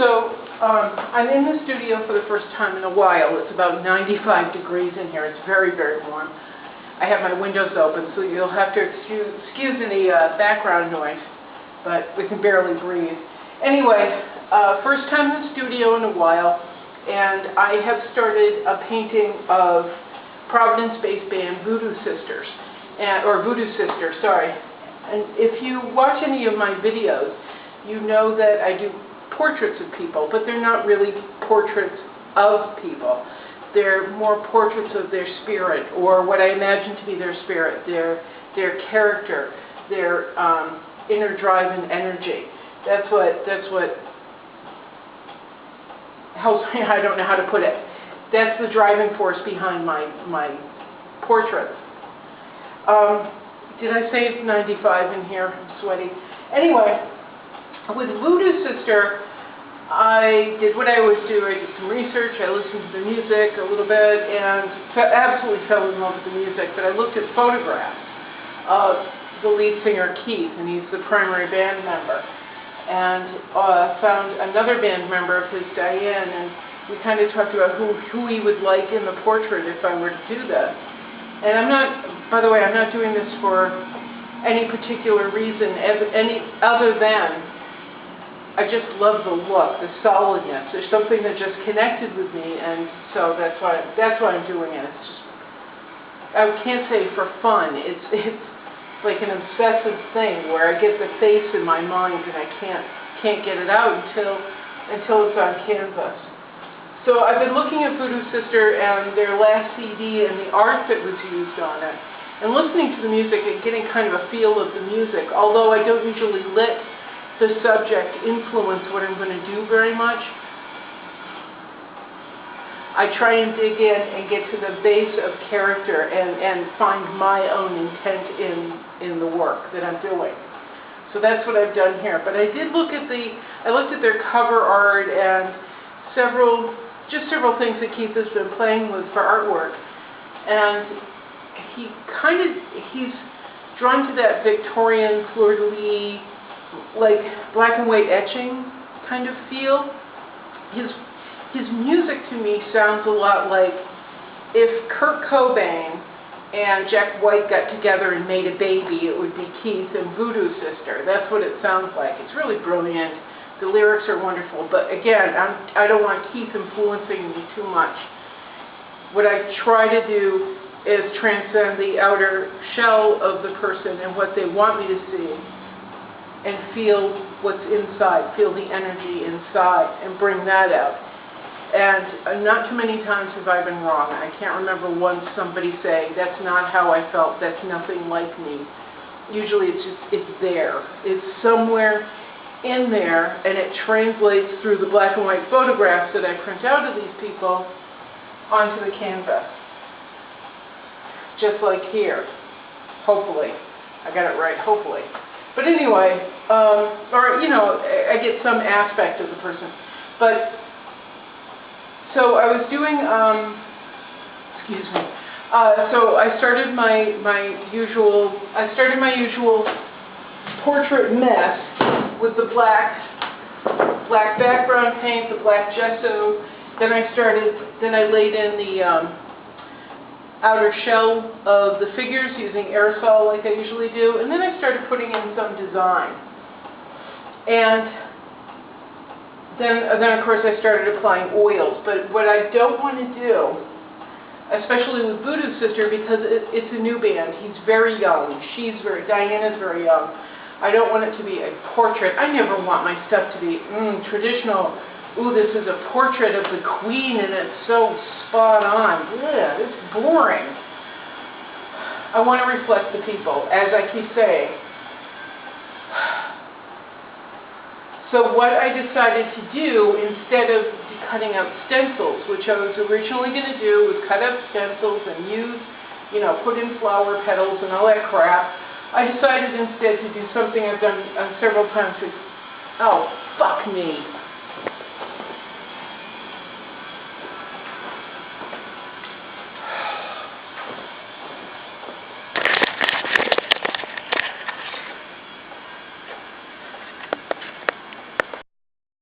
I'm in the studio for the first time in a while. It's about 95 degrees in here. It's very, very warm. I have my windows open, so you'll have to excuse any background noise, but we can barely breathe. Anyway, first time in the studio in a while, and I have started a painting of Providence-based band Voodoo Sisters, or Voodoo Sister, sorry. And if you watch any of my videos, you know that I do portraits of people, but they're not really portraits of people. They're more portraits of their spirit, or what I imagine to be their spirit, their character, their inner drive and energy. That's what helps me. I don't know how to put it. That's the driving force behind my portraits. Did I say it's 95 in here? I'm sweaty. Anyway, with Voodoo Sister, I did what I always do. I did some research, I listened to the music a little bit, and absolutely fell in love with the music. But I looked at photographs of the lead singer, Keith, and he's the primary band member. And found another band member of his, Diane, and we kind of talked about who he would like in the portrait if I were to do this. And I'm not, by the way, I'm not doing this for any particular reason, other than I just love the look, the solidness. There's something that just connected with me, and so that's why I'm doing it. It's just, I can't say for fun. It's like an obsessive thing where I get the face in my mind and I can't get it out until it's on canvas. So I've been looking at Voodoo Sister and their last CD and the art that was used on it, and listening to the music and getting kind of a feel of the music. Although I don't usually let the subject influence what I'm going to do very much, I try and dig in and get to the base of character and find my own intent in the work that I'm doing. So that's what I've done here. But I did look at I looked at their cover art and several things that Keith has been playing with for artwork, and he's drawn to that Victorian fleur-de-lis, like black and white etching kind of feel. His music to me sounds a lot like if Kurt Cobain and Jack White got together and made a baby, it would be Keith and Voodoo Sister. That's what it sounds like. It's really brilliant. The lyrics are wonderful, but again, I don't want Keith influencing me too much. What I try to do is transcend the outer shell of the person and what they want me to see, and feel what's inside, feel the energy inside, and bring that out. And not too many times have I been wrong. I can't remember once somebody saying, that's not how I felt, that's nothing like me. Usually it's there. It's somewhere in there, and it translates through the black and white photographs that I print out of these people onto the canvas. Just like here, hopefully. I got it right, hopefully. But anyway, or, you know, I get some aspect of the person. But, so I was doing, excuse me, so I started my usual portrait mess with the black background paint, the black gesso. Then I laid in the outer shell of the figures using aerosol like I usually do, and then I started putting in some design. And then of course I started applying oils. But what I don't want to do, especially with Voodoo Sister, because it's a new band, he's very young, Diana's very young, I don't want it to be a portrait. I never want my stuff to be traditional. Ooh, this is a portrait of the Queen and it's so spot on. Yeah, it's boring. I want to reflect the people, as I keep saying. So what I decided to do, instead of cutting out stencils, which I was originally going to do, was cut out stencils and use, you know, put in flower petals and all that crap, I decided instead to do something I've done several times. Oh, fuck me.